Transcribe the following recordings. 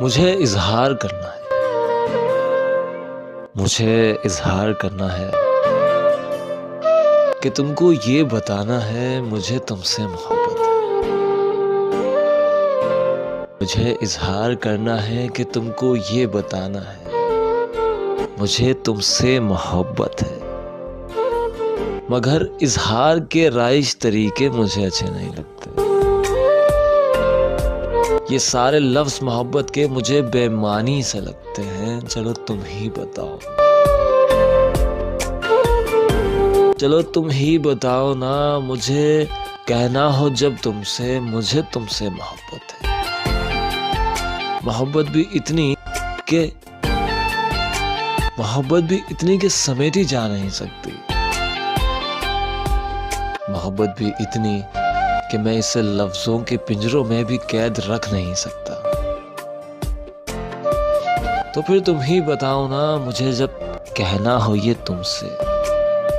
मुझे इज़हार करना है, मुझे इज़हार करना है कि तुमको ये बताना है मुझे तुमसे मोहब्बत है। मुझे इज़हार करना है कि तुमको ये बताना है मुझे तुमसे मोहब्बत है। मगर इज़हार के राइज तरीके मुझे अच्छे नहीं लगते। ये सारे लफ्ज़ मोहब्बत के मुझे बेमानी से लगते हैं। चलो तुम ही बताओ, चलो तुम ही बताओ ना, मुझे कहना हो जब तुमसे मुझे तुमसे मोहब्बत है। मोहब्बत भी इतनी कि समेटी जा नहीं सकती। मोहब्बत भी इतनी कि मैं इसे लफ्ज़ों के पिंजरों में भी कैद रख नहीं सकता। तो फिर तुम ही बताओ ना, मुझे जब कहना हो ये तुमसे,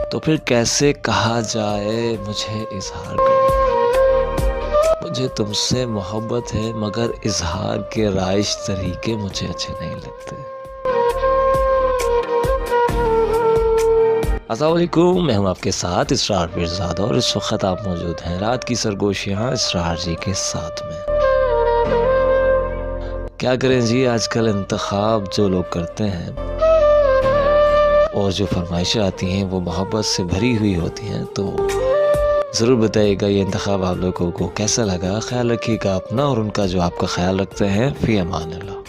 तो फिर कैसे कहा जाए मुझे इज़हार करना। मुझे तुमसे मोहब्बत है मगर इज़हार के राइज तरीके मुझे अच्छे नहीं लगते। अस्सलाम वालेकुम, मैं हूं आपके साथ इसरार पीरज़ादा और इस वक्त आप मौजूद हैं रात की सरगोशियाँ इसरार जी के साथ में। क्या करें जी, आजकल इंतखाब जो लोग करते हैं और जो फरमाइशें आती हैं वो मोहब्बत से भरी हुई होती हैं। तो ज़रूर बताइएगा ये इंतखाब आप लोगों को कैसा लगा। ख्याल रखिएगा अपना और उनका जो आपका ख्याल रखते हैं। फ़ी अमान अल्लाह।